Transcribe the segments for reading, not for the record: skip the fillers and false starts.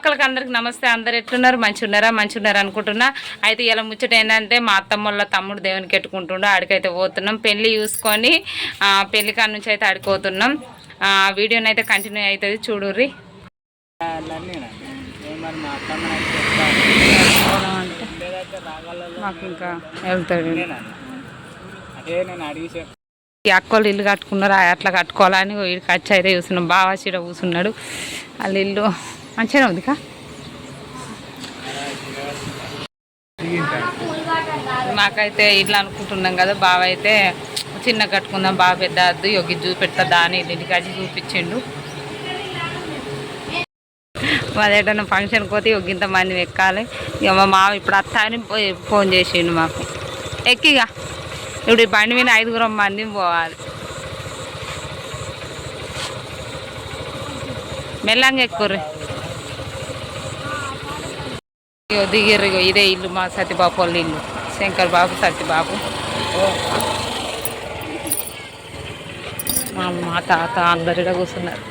అందరికి నమస్తే. అందరు ఎట్లున్నారు? మంచిగున్నారా అనుకుంటున్నా. అయితే ఇలా ముచ్చట ఏంటంటే మా అత్తమ్మల తమ్ముడు దేవునికి ఎట్టుకుంటుండో ఆడికైతే పోతున్నాం. పెళ్లి చూసుకొని పెళ్లి కాడ నుంచి అయితే ఆడిపోతున్నాం. వీడియోని అయితే కంటిన్యూ అవుతుంది, చూడుర్రి. మాకు ఇంకా వెళ్తాడు. ఈ అక్కలు ఇల్లు కట్టుకున్నారు, అట్లా కట్టుకోవాలని వీడికి వచ్చి అయితే చూస్తున్నాం. బాగా చీడ కూర్చున్నాడు. వాళ్ళ ఇల్లు మంచిగా ఉందికా. మాకైతే ఇట్లా అనుకుంటున్నాం కదా. బావ అయితే చిన్న కట్టుకుందాం, బాగా పెద్ద వద్దు, యోగి చూపెడతా దాని ఇంటికి వచ్చి చూపించిండు. అదేటన్నా ఫంక్షన్కి పోతే యోగి మంది ఎక్కాలి. ఇక మా మామ ఇప్పుడు అత్త అని ఫోన్ చేసిండు మాకు. ఎక్కిగా ఇప్పుడు ఈ బండి మీద 5 మంది పోవాలి. మెల్లంగా ఎక్కుర్రి. దిగిర్రు. ఇదే ఇల్లు మా సత్యబాబు వాళ్ళ ఇల్లు. శంకర్ బాబు, సత్యబాబు, మా తాత అందరు ఇక్కడ కూర్చున్నారు.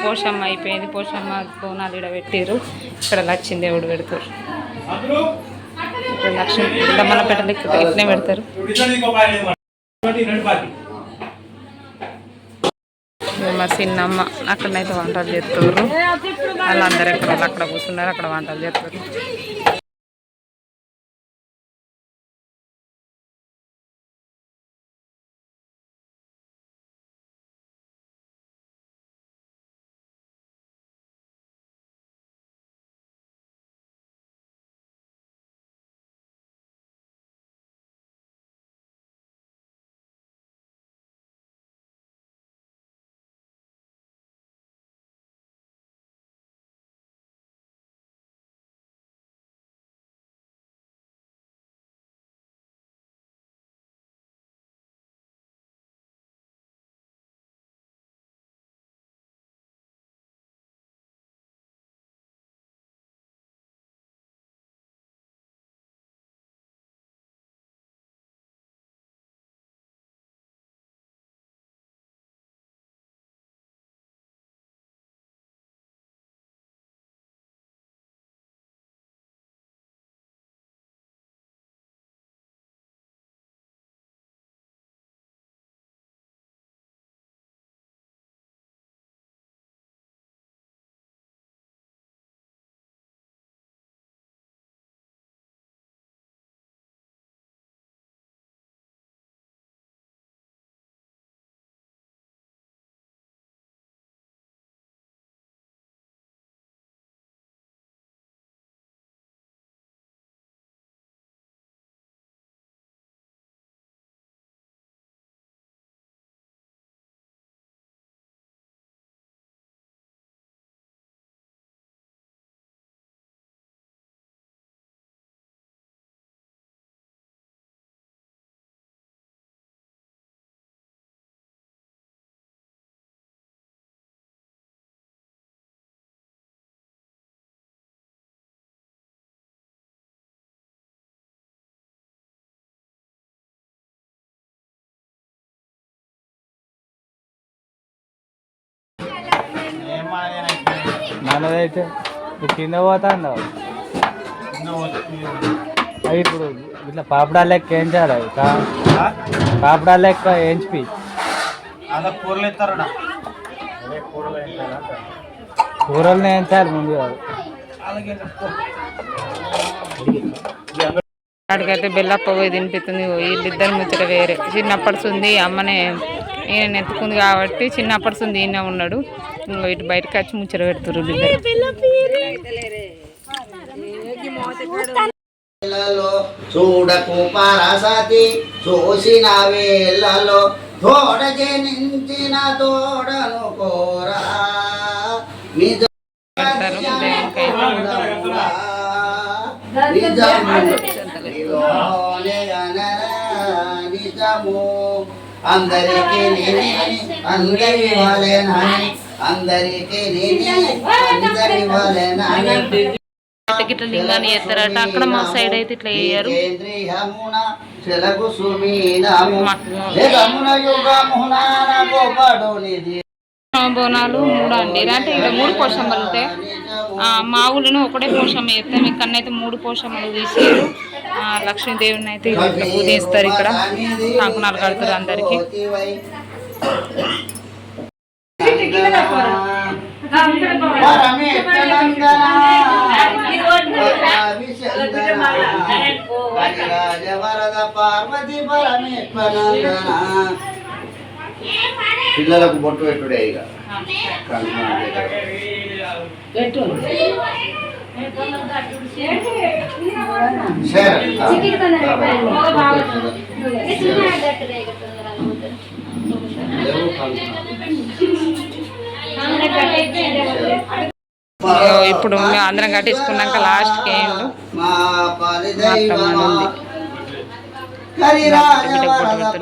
పోషమ్మ అయిపోయింది. పోషమ్మ బోనాలు ఇక్కడ పెట్టారు. ఇక్కడ లక్ష్మీదేవుడు పెడతారు. ఇక్కడ లక్ష్మీ దమ్మల పెట్టలు ఇట్లనే పెడతారు. మా చిన్నమ్మ అక్కడనైతే వంటలు చేస్తారు. వాళ్ళందరూ ఎక్కడ అక్కడ కూర్చున్నారు, అక్కడ వంటలు చేస్తారు. నల్లదైతే కింద పోతాను. అవి ఇప్పుడు ఇట్లా పాపడాలు లెక్క వేయించాలి. పాపడాలు లెక్క వేయించి కూరలు ఎత్తారు. కూరలు వేయించాలి ముందు. వాడికైతే బెల్లప్ప పోయి తినిపిస్తుంది. వీళ్ళిద్దరు ముచ్చట వేరే. చిన్నప్పటి ఉంది అమ్మనే ఈయన ఎత్తుకుంది కాబట్టి చిన్నప్పటి ఉంది ఈయన ఉన్నాడు. ఇటు బయటకు వచ్చి ముచ్చట పెడుతురు. చూడకు పరసతి చూసిన వేళ్ళలో తోడ జనించిన తోడను కోరా నిజము అందరికీ అందరి వాళ్ళేనని అందరికీ అందరి వాళ్ళేనని ఇట్లా లింగాన్ని చేస్తారట. అక్కడ మా సైడ్ అయితే ఇట్లా వేయరు. బోనాలు 3 అండి. అంటే ఇక్కడ 3 పోషమ్మలు ఉంటాయి. మా ఊళ్ళో ఒకటే పోషమ్మ చేస్తాం. ఇక్కడనైతే 3 పోషమ్మలు తీసారు. లక్ష్మీదేవిని అయితే ఇట్లా పూజిస్తారు. ఇక్కడ కంకణాలు కడతారు అందరికి. పిల్లలకు బొట్టు పెట్టుడే ఇక ఇప్పుడు మేము అందరం కట్టించుకున్నాక లాస్ట్కి ఏండు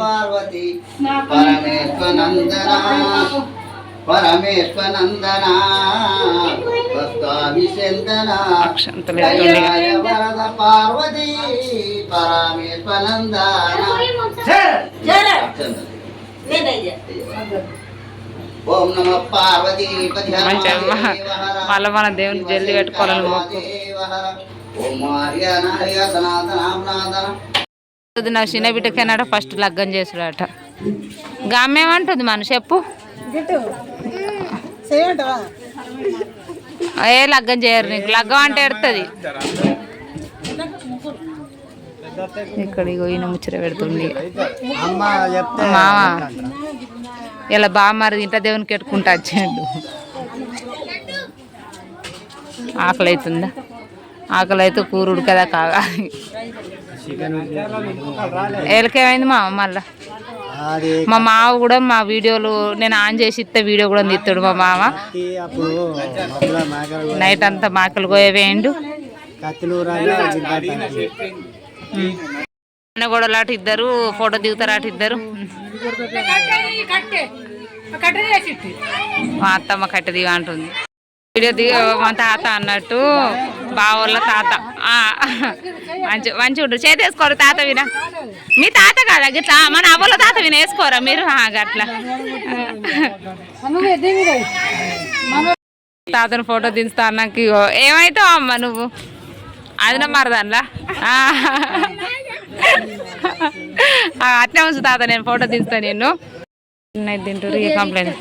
పార్వతి పరమేశ్వనందన పరమేశ్వనందన భక్తాభిషందన వరద పార్వతి పరమేశ్వనందన. ఓం నమ పార్వతీ మళ్ళీ మన దేవుని జల్దీ పెట్టుకోవాలని మొక్కు. ఓం మార్య నార్య సనాతనాంనాదన. నా చిన్న బిడ్డకైనాట ఫస్ట్ లగ్గం చేసుడట. గామేమంటుంది మన చెప్పు. ఏ లగ్గం చేయరు నీకు. లగ్గం అంటే ఎడుతుంది. ఇక్కడ ఈయన ముచ్చట పెడుతుంది మామ. ఇలా బాగా మరి ఇంట్లో దేవునికి పెట్టుకుంటా వచ్చాడు. ఆకలి అవుతుందా? ఆకలి అయితే కూర ఉడకదా కాగా. ఏలకేమైంది మామ మళ్ళా? మా మావ కూడా మా వీడియోలు నేను ఆన్ చేసి ఇస్తే వీడియో కూడా తీస్తాడు మా మామ. నైట్ అంతా మాకలు పోయేవేయండు. కూడా అటు ఇద్దరు ఫోటో దిగుతారు. అటు ఇద్దరు మా అత్తమ్మ కట్టె దిగా అంటుంది. వీడియో దిగ మా తాత అన్నట్టు బావోళ్ళ తాత. మంచి ఉంటారు. చేతి వేసుకోరు తాత విన. మీ తాత కాదా గిట్లా? మన అవ్వల తాత విన వేసుకోరా మీరు? గట్లా తాతను ఫోటో దించుతా నాకు. ఏమైతావు అమ్మ నువ్వు? అది నమ్మరదాన్లా అట్నే ఉంచు తాత, నేను ఫోటో దించుతా. నిన్ను తింటారు కంప్లైంట్.